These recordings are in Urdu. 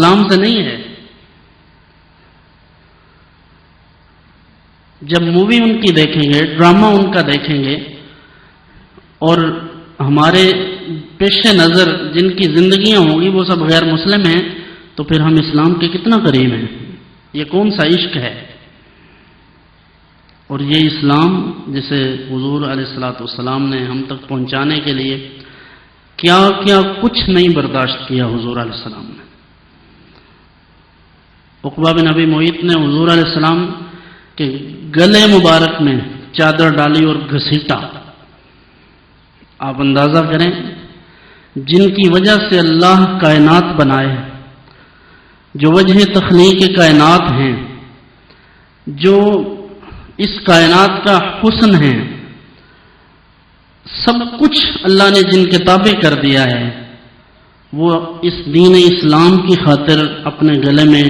اسلام سے نہیں ہے. جب مووی ان کی دیکھیں گے، ڈرامہ ان کا دیکھیں گے، اور ہمارے پیش نظر جن کی زندگیاں ہوں گی وہ سب غیر مسلم ہیں، تو پھر ہم اسلام کے کتنا قریب ہیں؟ یہ کون سا عشق ہے؟ اور یہ اسلام جسے حضور علیہ الصلوۃ والسلام نے ہم تک پہنچانے کے لیے کیا کیا کچھ نہیں برداشت کیا حضور علیہ السلام نے. عقبہ بن ابی معیط نے حضور علیہ السلام کے گلے مبارک میں چادر ڈالی اور گھسیٹا. آپ اندازہ کریں، جن کی وجہ سے اللہ کائنات بنائے، جو وجہ تخلیق کائنات ہیں، جو اس کائنات کا حسن ہے، سب کچھ اللہ نے جن کے تابع کر دیا ہے، وہ اس دین اسلام کی خاطر اپنے گلے میں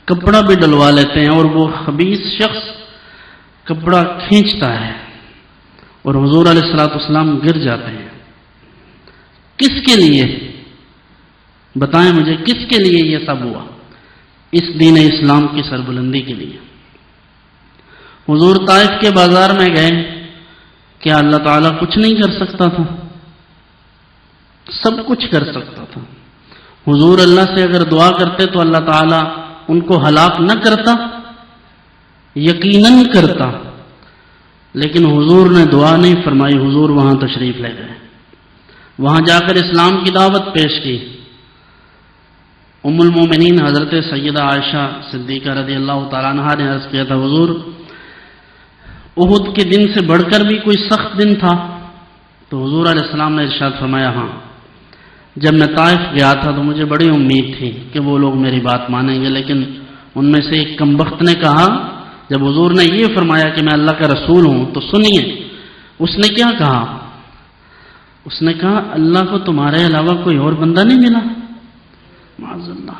کپڑا بھی ڈلوا لیتے ہیں، اور وہ خبیث شخص کپڑا کھینچتا ہے اور حضور علیہ الصلوۃ والسلام گر جاتے ہیں. کس کے لیے؟ بتائیں مجھے، کس کے لیے یہ سب ہوا؟ اس دین اسلام کی سربلندی کے لیے. حضور طائف کے بازار میں گئے، کیا اللہ تعالیٰ کچھ نہیں کر سکتا تھا؟ سب کچھ کر سکتا تھا. حضور اللہ سے اگر دعا کرتے تو اللہ تعالیٰ ان کو ہلاک نہ کرتا؟ یقیناً کرتا. لیکن حضور نے دعا نہیں فرمائی، حضور وہاں تشریف لے گئے، وہاں جا کر اسلام کی دعوت پیش کی. ام المومنین حضرت سیدہ عائشہ صدیقہ رضی اللہ تعالیٰ عنہا نے عرض کیا تھا، حضور احد کے دن سے بڑھ کر بھی کوئی سخت دن تھا؟ تو حضور علیہ السلام نے ارشاد فرمایا، ہاں، جب میں طائف گیا تھا تو مجھے بڑی امید تھی کہ وہ لوگ میری بات مانیں گے، لیکن ان میں سے ایک کمبخت نے کہا، جب حضور نے یہ فرمایا کہ میں اللہ کا رسول ہوں تو سنیے، اس نے کیا کہا؟ اس نے کہا، اللہ کو تمہارے علاوہ کوئی اور بندہ نہیں ملا؟ معاذ اللہ.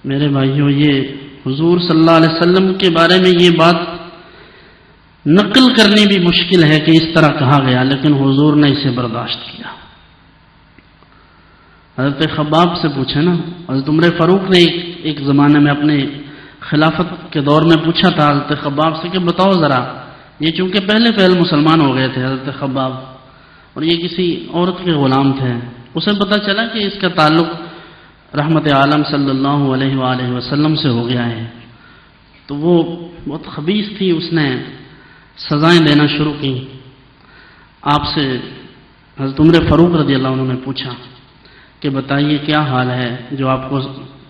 میرے بھائیوں، یہ حضور صلی اللہ علیہ وسلم کے بارے میں یہ بات نقل کرنی بھی مشکل ہے کہ اس طرح کہا گیا، لیکن حضور نے اسے برداشت کیا. حضرت خباب سے پوچھے نا، حضرت عمر فاروق نے ایک زمانے میں اپنے خلافت کے دور میں پوچھا تھا حضرت خباب سے کہ بتاؤ ذرا، یہ چونکہ پہلے مسلمان ہو گئے تھے حضرت خباب، اور یہ کسی عورت کے غلام تھے. اسے پتہ چلا کہ اس کا تعلق رحمت عالم صلی اللہ علیہ وآلہ وسلم سے ہو گیا ہے، تو وہ بہت خبیث تھی، اس نے سزائیں دینا شروع کی. آپ سے حضرت عمر فاروق رضی اللہ عنہ نے پوچھا کہ بتائیے کیا حال ہے جو آپ کو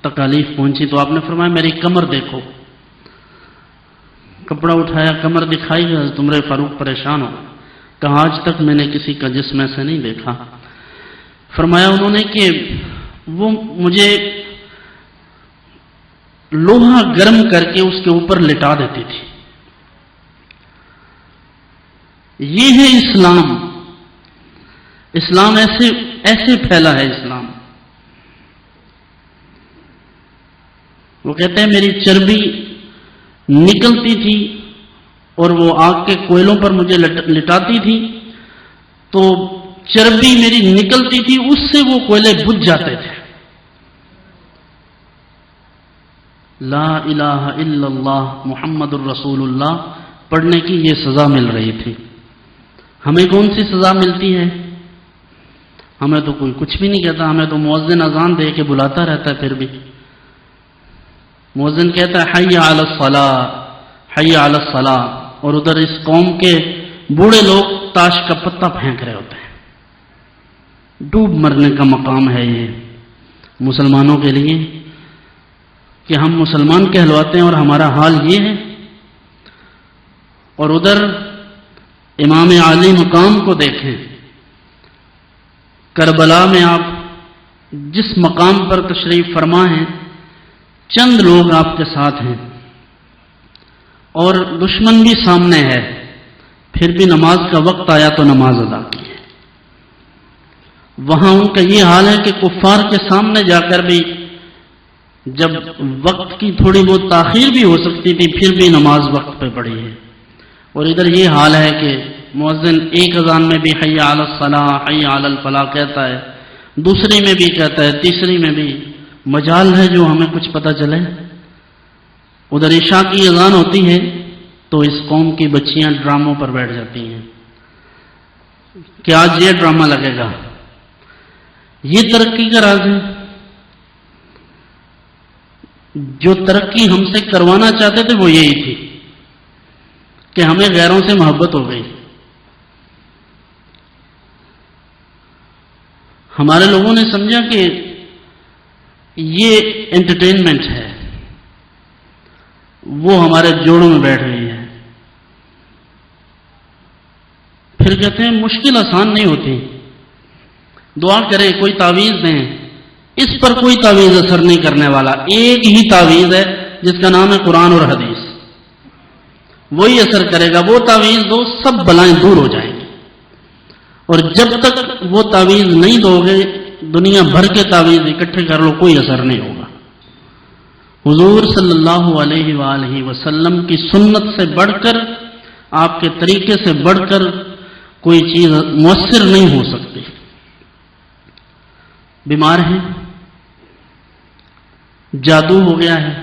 تکالیف پہنچی؟ تو آپ نے فرمایا میری کمر دیکھو. کپڑا اٹھایا، کمر دکھائی. حضرت عمر فاروق پریشان ہو، کہا آج تک میں نے کسی کا جسم ایسے نہیں دیکھا. فرمایا انہوں نے کہ وہ مجھے لوہا گرم کر کے اس کے اوپر لٹا دیتی تھی. یہ ہے اسلام. اسلام ایسے پھیلا ہے اسلام. وہ کہتے ہیں میری چربی نکلتی تھی اور وہ آگ کے کوئلوں پر مجھے لٹاتی تھی، تو چربی میری نکلتی تھی، اس سے وہ کوئلے بجھ جاتے تھے. لا الہ الا اللہ محمد الرسول اللہ پڑھنے کی یہ سزا مل رہی تھی. ہمیں کون سی سزا ملتی ہے؟ ہمیں تو کوئی کچھ بھی نہیں کہتا، ہمیں تو مؤذن اذان دے کے بلاتا رہتا ہے. پھر بھی مؤذن کہتا ہے حی علی الصلاۃ، حی علی الصلاۃ، اور ادھر اس قوم کے بوڑھے لوگ تاش کا پتہ پھینک رہے ہوتے ہیں. ڈوب مرنے کا مقام ہے یہ مسلمانوں کے لیے کہ ہم مسلمان کہلواتے ہیں اور ہمارا حال یہ ہے. اور ادھر امام عالی مقام کو دیکھیں، کربلا میں آپ جس مقام پر تشریف فرما ہیں، چند لوگ آپ کے ساتھ ہیں اور دشمن بھی سامنے ہے، پھر بھی نماز کا وقت آیا تو نماز ادا کی ہے. وہاں ان کا یہ حال ہے کہ کفار کے سامنے جا کر بھی جب وقت کی تھوڑی بہت تاخیر بھی ہو سکتی تھی پھر بھی نماز وقت پہ پڑھی ہے. اور ادھر یہ حال ہے کہ مؤذن ایک اذان میں بھی حی علی الصلاۃ حی علی الفلاح کہتا ہے، دوسری میں بھی کہتا ہے، تیسری میں بھی مجال ہے جو ہمیں کچھ پتہ چلے۔ ادھر عشاء کی اذان ہوتی ہے تو اس قوم کی بچیاں ڈراموں پر بیٹھ جاتی ہیں کہ آج یہ ڈرامہ لگے گا۔ یہ ترقی کا راز ہے۔ جو ترقی ہم سے کروانا چاہتے تھے وہ یہی تھی کہ ہمیں غیروں سے محبت ہو گئی۔ ہمارے لوگوں نے سمجھا کہ یہ انٹرٹینمنٹ ہے، وہ ہمارے جوڑوں میں بیٹھ گئی ہے۔ پھر کہتے ہیں مشکل آسان نہیں ہوتی، دعا کریں، کوئی تعویذ دیں، اس پر کوئی تعویذ اثر نہیں کرنے والا، ایک ہی تعویذ ہے جس کا نام ہے قرآن اور حدیث، وہی اثر کرے گا۔ وہ تعویذ دو، سب بلائیں دور ہو جائیں گی۔ اور جب تک وہ تعویذ نہیں دو گے، دنیا بھر کے تعویذ اکٹھے کر لو، کوئی اثر نہیں ہوگا۔ حضور صلی اللہ علیہ وآلہ وسلم کی سنت سے بڑھ کر، آپ کے طریقے سے بڑھ کر کوئی چیز مؤثر نہیں ہو سکتی۔ بیمار ہیں، جادو ہو گیا ہے،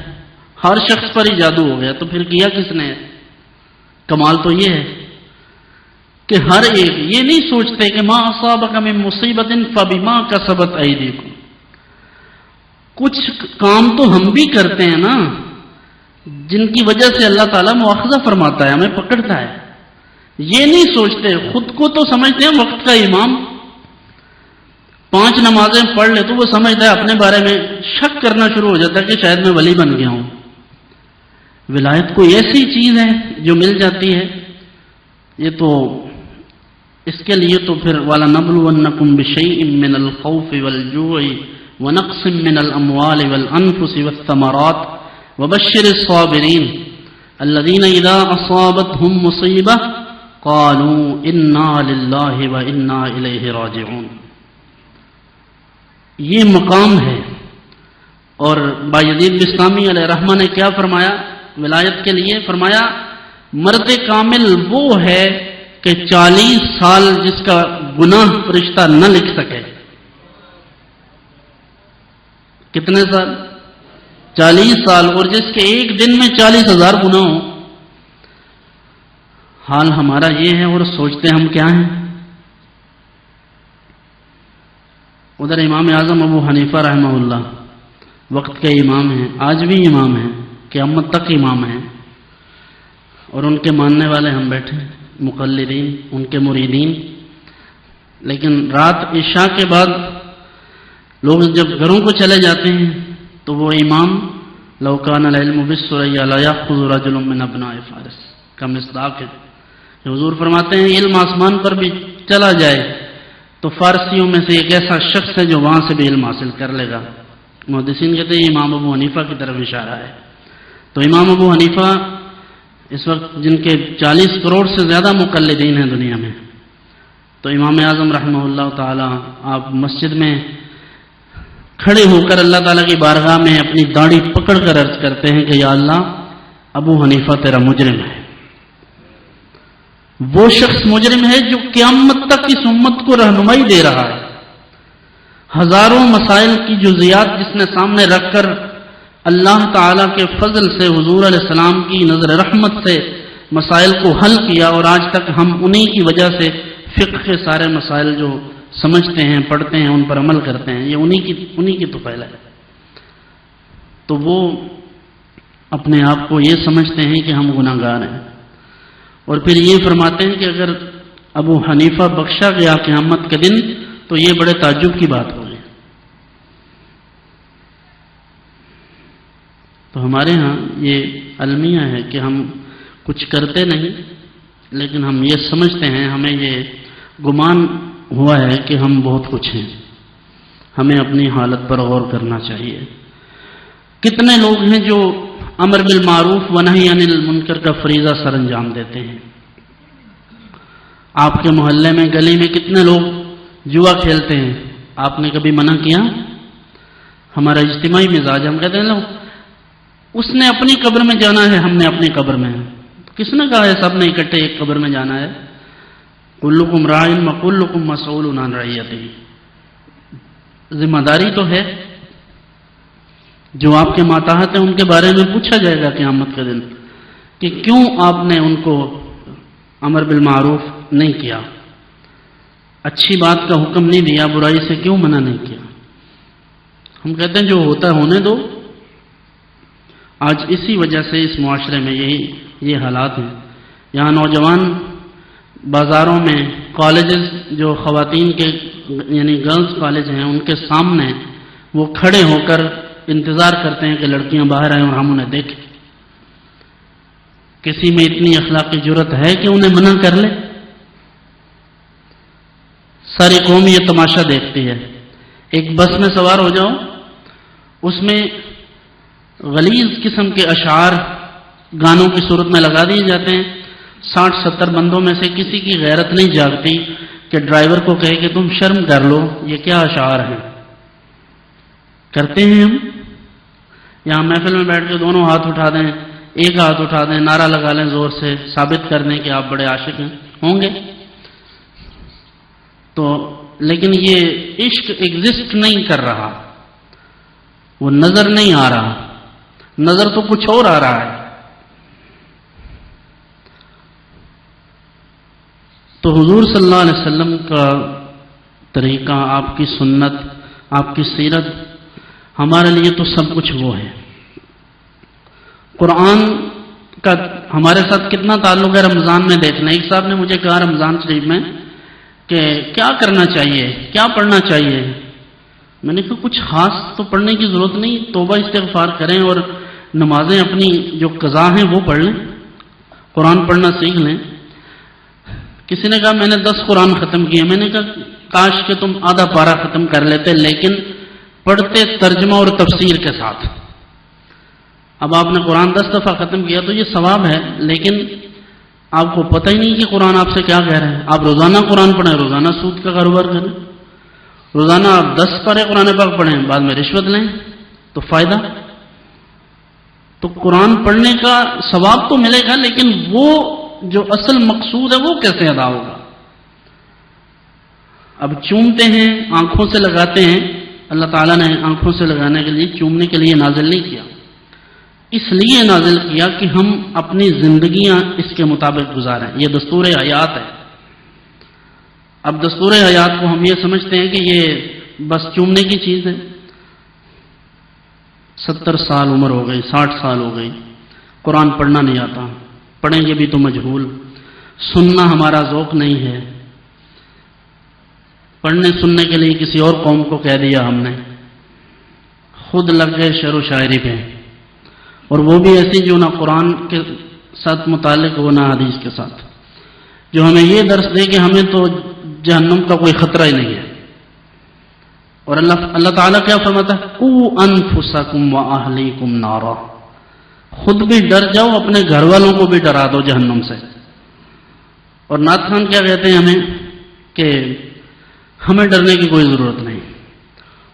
ہر شخص پر ہی جادو ہو گیا، تو پھر کیا کس نے؟ کمال تو یہ ہے کہ ہر ایک یہ نہیں سوچتے کہ ما اصابک من مصیبت فبما کسبت ایدیکم۔ کچھ کام تو ہم بھی کرتے ہیں نا جن کی وجہ سے اللہ تعالیٰ مواخذہ فرماتا ہے، ہمیں پکڑتا ہے۔ یہ نہیں سوچتے، خود کو تو سمجھتے ہیں وقت کا امام، 5 نمازیں پڑھ لے تو وہ سمجھتا ہے، اپنے بارے میں شک کرنا شروع ہو جاتا ہے کہ شاید میں ولی بن گیا ہوں۔ ولایت کوئی ایسی چیز ہے جو مل جاتی ہے، یہ تو اس کے لیے تو پھر وَلَنَبْلُوَنَّكُمْ بِشَيْءٍ مِّنَ الْخَوْفِ وَالْجُوعِ وَنَقْصٍ مِّنَ الْأَمْوَالِ وَالْأَنفُسِ وَالثَّمَرَاتِ وَبَشِّرِ الصَّابِرِينَ الَّذِينَ إِذَا أَصَابَتْهُم مُّصِيبَةٌ قَالُوا إِنَّا لِلَّهِ وَإِنَّا إِلَيْهِ رَاجِعُونَ۔ یہ مقام ہے۔ اور بایزید بسطامی علیہ رحمہ نے کیا فرمایا ولایت کے لیے؟ فرمایا مرد کامل وہ ہے کہ 40 سال جس کا گناہ فرشتہ نہ لکھ سکے۔ کتنے سال؟ 40 سال، اور جس کے ایک دن میں 40,000 گناہ ہوں۔ حال ہمارا یہ ہے، اور سوچتے ہم کیا ہیں۔ ادھر امام اعظم ابو حنیفہ رحمہ اللہ وقت کے امام ہیں، آج بھی امام ہیں، قیامت تک امام ہیں، اور ان کے ماننے والے ہم بیٹھے ہیں، مقلدین، ان کے مریدین۔ لیکن رات عشاء کے بعد لوگ جب گھروں کو چلے جاتے ہیں تو وہ امام لو کان العلم بالثریا لا یاخذ رجل من ابناء فارس کا مصداق ہے۔ حضور فرماتے ہیں علم آسمان پر بھی چلا جائے تو فارسیوں میں سے ایک ایسا شخص ہے جو وہاں سے بھی علم حاصل کر لے گا۔ محدثین کہتے ہیں امام ابو حنیفہ کی طرف اشارہ ہے۔ تو امام ابو حنیفہ اس وقت جن کے 40 کروڑ سے زیادہ مقلدین ہیں دنیا میں، تو امام اعظم رحمہ اللہ تعالی آپ مسجد میں کھڑے ہو کر اللہ تعالیٰ کی بارگاہ میں اپنی داڑھی پکڑ کر عرض کرتے ہیں کہ یا اللہ، ابو حنیفہ تیرا مجرم ہے۔ وہ شخص مجرم ہے جو قیامت تک اس امت کو رہنمائی دے رہا ہے۔ ہزاروں مسائل کی جزیات جس نے سامنے رکھ کر اللہ تعالیٰ کے فضل سے حضور علیہ السلام کی نظر رحمت سے مسائل کو حل کیا، اور آج تک ہم انہی کی وجہ سے فقہ کے سارے مسائل جو سمجھتے ہیں، پڑھتے ہیں، ان پر عمل کرتے ہیں، یہ انہی کی طفیل ہے۔ تو وہ اپنے آپ کو یہ سمجھتے ہیں کہ ہم گناہ گار ہیں، اور پھر یہ فرماتے ہیں کہ اگر ابو حنیفہ بخشا گیا قیامت کے دن تو یہ بڑے تعجب کی بات ہوگی۔ تو ہمارے ہاں یہ المیہ ہے کہ ہم کچھ کرتے نہیں، لیکن ہم یہ سمجھتے ہیں، ہمیں یہ گمان ہوا ہے کہ ہم بہت کچھ ہیں۔ ہمیں اپنی حالت پر غور کرنا چاہیے۔ کتنے لوگ ہیں جو امر بالمعروف و نہی عن المنکر کا فریضہ سر انجام دیتے ہیں؟ آپ کے محلے میں، گلی میں کتنے لوگ جوا کھیلتے ہیں؟ آپ نے کبھی منع کیا؟ ہمارا اجتماعی مزاج، ہم کہتے ہیں لوگ اس نے اپنی قبر میں جانا ہے، ہم نے اپنی قبر میں۔ کس نے کہا ہے سب نے اکٹھے ایک قبر میں جانا ہے؟ کلکم راع و کلکم مسئول عن رعیتہ۔ ذمہ داری تو ہے. جو آپ کے ماتحت ہیں ان کے بارے میں پوچھا جائے گا قیامت کے دن کہ کیوں آپ نے ان کو امر بالمعروف نہیں کیا، اچھی بات کا حکم نہیں دیا، برائی سے کیوں منع نہیں کیا. ہم کہتے ہیں جو ہوتا ہے ہونے دو. آج اسی وجہ سے اس معاشرے میں یہ حالات ہیں. یہاں نوجوان بازاروں میں کالجز جو خواتین کے یعنی گرلز کالج ہیں ان کے سامنے وہ کھڑے ہو کر انتظار کرتے ہیں کہ لڑکیاں باہر آئیں اور ہم انہیں دیکھیں. کسی میں اتنی اخلاقی جرت ہے کہ انہیں منع کر لے؟ ساری قوم یہ تماشا دیکھتی ہے. ایک بس میں سوار ہو جاؤ، اس میں غلیظ قسم کے اشعار گانوں کی صورت میں لگا دیے جاتے ہیں. 60-70 بندوں میں سے کسی کی غیرت نہیں جاگتی کہ ڈرائیور کو کہے کہ تم شرم کر لو، یہ کیا اشعار ہیں. کرتے ہیں ہم. یہاں محفل میں بیٹھ کے دونوں ہاتھ اٹھا دیں، ایک ہاتھ اٹھا دیں، نعرہ لگا لیں زور سے، ثابت کر دیں کہ آپ بڑے عاشق ہیں. ہوں گے تو، لیکن یہ عشق ایگزسٹ نہیں کر رہا، وہ نظر نہیں آ رہا. نظر تو کچھ اور آ رہا ہے. تو حضور صلی اللہ علیہ وسلم کا طریقہ، آپ کی سنت، آپ کی سیرت ہمارے لیے تو سب کچھ وہ ہے. قرآن کا ہمارے ساتھ کتنا تعلق ہے رمضان میں دیکھنا. ایک صاحب نے مجھے کہا رمضان شریف میں کہ کیا کرنا چاہیے، کیا پڑھنا چاہیے. میں نے کہا کچھ خاص تو پڑھنے کی ضرورت نہیں، توبہ استغفار کریں اور نمازیں اپنی جو قضا ہیں وہ پڑھ لیں، قرآن پڑھنا سیکھ لیں. کسی نے کہا میں نے 10 قرآن ختم کیے. میں نے کہا کاش کہ تم آدھا پارہ ختم کر لیتے، لیکن پڑھتے ترجمہ اور تفسیر کے ساتھ. اب آپ نے قرآن 10 دفعہ ختم کیا تو یہ ثواب ہے، لیکن آپ کو پتہ ہی نہیں کہ قرآن آپ سے کیا کہہ رہے ہیں. آپ روزانہ قرآن پڑھیں، روزانہ سود کا کاروبار کریں، روزانہ آپ 10 پارے قرآن پاک پڑھیں، بعد میں رشوت لیں تو فائدہ. تو قرآن پڑھنے کا ثواب تو ملے گا، لیکن وہ جو اصل مقصود ہے وہ کیسے ادا ہوگا. اب چومتے ہیں، آنکھوں سے لگاتے ہیں. اللہ تعالیٰ نے آنکھوں سے لگانے کے لیے، چومنے کے لیے نازل نہیں کیا، اس لیے نازل کیا کہ ہم اپنی زندگیاں اس کے مطابق گزاریں. یہ دستور حیات ہے. اب دستور حیات کو ہم یہ سمجھتے ہیں کہ یہ بس چومنے کی چیز ہے. 70 سال عمر ہو گئی، 60 سال ہو گئی، قرآن پڑھنا نہیں آتا، پڑھیں گے بھی تو مجہول، سننا ہمارا ذوق نہیں ہے. پڑھنے سننے کے لیے کسی اور قوم کو کہہ دیا ہم نے، خود لگ گئے شعر و شاعری پہ، اور وہ بھی ایسی جو نہ قرآن کے ساتھ متعلق ہو نہ حدیث کے ساتھ، جو ہمیں یہ درس دے کہ ہمیں تو جہنم کا کوئی خطرہ ہی نہیں ہے. اور اللہ تعالیٰ کیا فرماتا ہے، قوا انفسکم واہلیکم نارا، خود بھی ڈر جاؤ، اپنے گھر والوں کو بھی ڈرا دو جہنم سے. اور نعت خان کیا کہتے ہیں ہمیں کہ ہمیں ڈرنے کی کوئی ضرورت نہیں.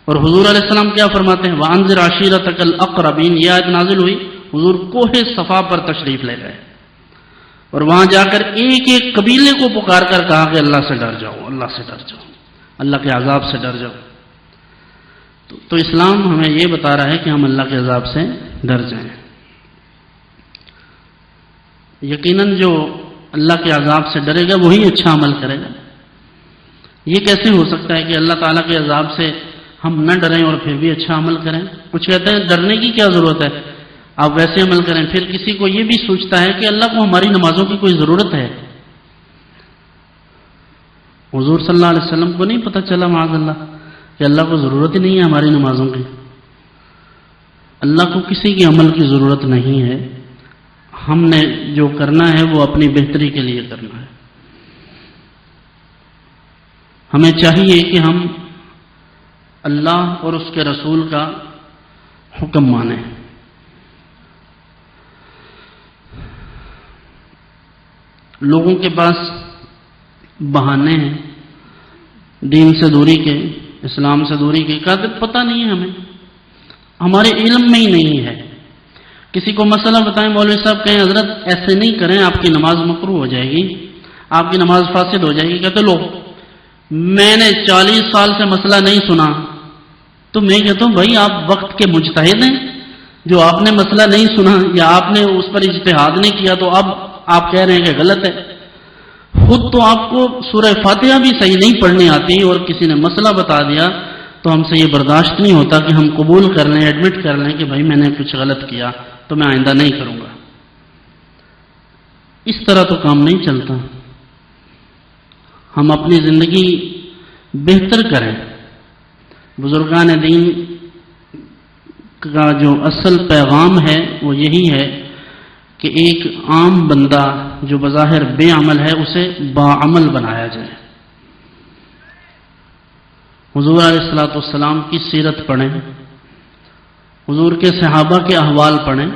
اور حضور علیہ السلام کیا فرماتے ہیں، وانذر عشیرتک الاقربین. یہ آیت نازل ہوئی، حضور کوہ صفا پر تشریف لے گئے اور وہاں جا کر ایک ایک قبیلے کو پکار کر کہا کہ اللہ سے ڈر جاؤ، اللہ سے ڈر جاؤ، اللہ کے عذاب سے ڈر جاؤ. تو اسلام ہمیں یہ بتا رہا ہے کہ ہم اللہ کے عذاب سے ڈر جائیں. یقیناً جو اللہ کے عذاب سے ڈرے گا وہی اچھا عمل کرے گا. یہ کیسے ہو سکتا ہے کہ اللہ تعالیٰ کے عذاب سے ہم نہ ڈریں اور پھر بھی اچھا عمل کریں؟ کچھ کہتے ہیں ڈرنے کی کیا ضرورت ہے، آپ ویسے عمل کریں. پھر کسی کو یہ بھی سوچتا ہے کہ اللہ کو ہماری نمازوں کی کوئی ضرورت ہے. حضور صلی اللہ علیہ وسلم کو نہیں پتہ چلا معاذ اللہ کہ اللہ کو ضرورت ہی نہیں ہے ہماری نمازوں کی. اللہ کو کسی کے عمل کی ضرورت نہیں ہے. ہم نے جو کرنا ہے وہ اپنی بہتری کے لیے کرنا ہے. ہمیں چاہیے کہ ہم اللہ اور اس کے رسول کا حکم مانیں. لوگوں کے پاس بہانے ہیں دین سے دوری کے، اسلام سے دوری کے، پتہ نہیں ہے ہمیں، ہمارے علم میں ہی نہیں ہے. کسی کو مسئلہ بتائیں، مولوی صاحب کہیں حضرت ایسے نہیں کریں، آپ کی نماز مکروہ ہو جائے گی، آپ کی نماز فاسد ہو جائے گی. کہتے لو میں نے 40 سال سے مسئلہ نہیں سنا، تو میں کہتا ہوں بھائی آپ وقت کے مجتہد ہیں، جو آپ نے مسئلہ نہیں سنا یا آپ نے اس پر اجتہاد نہیں کیا تو اب آپ کہہ رہے ہیں کہ غلط ہے. خود تو آپ کو سورہ فاتحہ بھی صحیح نہیں پڑھنی آتی اور کسی نے مسئلہ بتا دیا تو ہم سے یہ برداشت نہیں ہوتا کہ ہم قبول کر لیں، ایڈمٹ کر لیں کہ بھائی میں نے کچھ غلط کیا تو میں آئندہ نہیں کروں گا. اس طرح تو کام نہیں چلتا. ہم اپنی زندگی بہتر کریں. بزرگان دین کا جو اصل پیغام ہے وہ یہی ہے کہ ایک عام بندہ جو بظاہر بے عمل ہے اسے باعمل بنایا جائے. حضور علیہ الصلوۃ والسلام کی سیرت پڑھیں، حضور کے صحابہ کے احوال پڑھیں،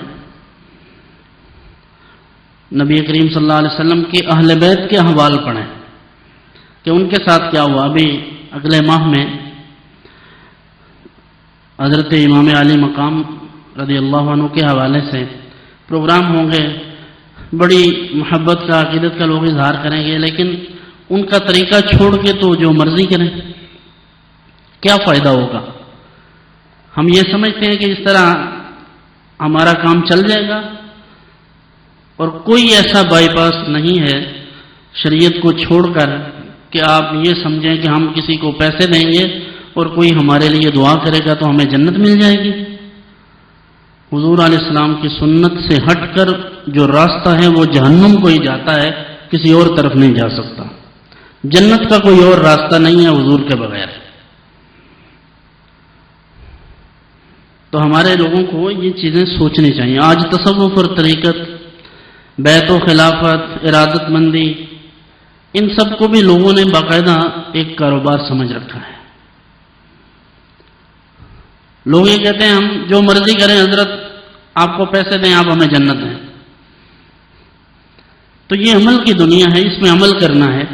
نبی کریم صلی اللہ علیہ وسلم کے اہل بیت کے احوال پڑھیں کہ ان کے ساتھ کیا ہوا. ابھی اگلے ماہ میں حضرت امام علی مقام رضی اللہ عنہ کے حوالے سے پروگرام ہوں گے. بڑی محبت کا، عقیدت کا لوگ اظہار کریں گے، لیکن ان کا طریقہ چھوڑ کے تو جو مرضی کریں کیا فائدہ ہوگا؟ ہم یہ سمجھتے ہیں کہ اس طرح ہمارا کام چل جائے گا، اور کوئی ایسا بائی پاس نہیں ہے شریعت کو چھوڑ کر کہ آپ یہ سمجھیں کہ ہم کسی کو پیسے دیں گے اور کوئی ہمارے لیے دعا کرے گا تو ہمیں جنت مل جائے گی. حضور علیہ السلام کی سنت سے ہٹ کر جو راستہ ہے وہ جہنم کو ہی جاتا ہے، کسی اور طرف نہیں جا سکتا. جنت کا کوئی اور راستہ نہیں ہے حضور کے بغیر. تو ہمارے لوگوں کو یہ چیزیں سوچنی چاہیے. آج تصوف اور طریقت، بیت و خلافت، ارادت مندی، ان سب کو بھی لوگوں نے باقاعدہ ایک کاروبار سمجھ رکھا ہے. لوگ یہ کہتے ہیں ہم جو مرضی کریں حضرت، آپ کو پیسے دیں، آپ ہمیں جنت دیں. تو یہ عمل کی دنیا ہے، اس میں عمل کرنا ہے.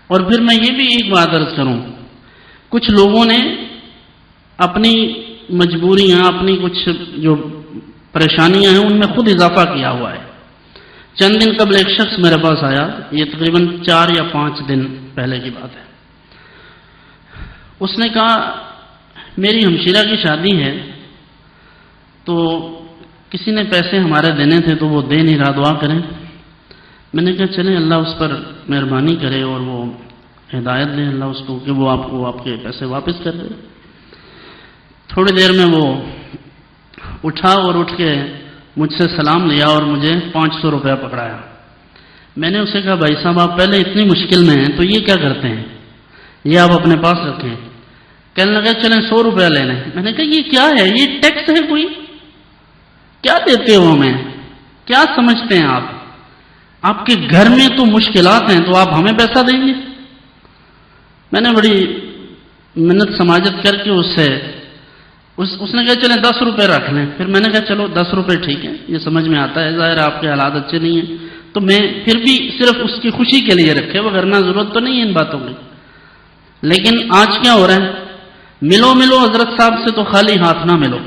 اور پھر میں یہ بھی ایک بات عرض کروں، کچھ لوگوں نے اپنی مجبوریاں، اپنی کچھ جو پریشانیاں ہیں ان میں خود اضافہ کیا ہوا ہے. چند دن قبل ایک شخص میرے پاس آیا، یہ تقریباً 4 یا 5 دن پہلے کی بات ہے. اس نے کہا میری ہمشیرہ کی شادی ہے تو کسی نے پیسے ہمارے دینے تھے تو وہ دے نہیں رہا، دعا کریں. میں نے کہا چلیں اللہ اس پر مہربانی کرے اور وہ ہدایت دے اللہ اس کو کہ وہ آپ کو آپ کے پیسے واپس کر دے. تھوڑی دیر میں وہ اٹھا اور اٹھ کے مجھ سے سلام لیا اور مجھے 500 روپیہ پکڑایا. میں نے اسے کہا بھائی صاحب آپ پہلے اتنی مشکل میں ہیں تو یہ کیا کرتے ہیں، یہ آپ اپنے پاس رکھیں. کہنے لگا چلیں 100 روپیہ لے لیں. میں نے کہا یہ کیا ہے، یہ ٹیکس ہے کوئی، کیا دیتے ہو ہمیں، کیا سمجھتے ہیں آپ کے گھر میں تو مشکلات ہیں تو آپ ہمیں پیسہ دیں گے. میں نے بڑی منت سماجت کر کے اس نے کہا چلیں 10 روپے رکھ لیں. پھر میں نے کہا چلو 10 روپے ٹھیک ہے، یہ سمجھ میں آتا ہے، ظاہر آپ کے حالات اچھے نہیں ہیں تو میں پھر بھی صرف اس کی خوشی کے لیے رکھے، وغیرہ ضرورت تو نہیں ہے ان باتوں کی. لیکن آج کیا ہو رہا ہے، ملو حضرت صاحب سے تو خالی ہاتھ نہ ملو.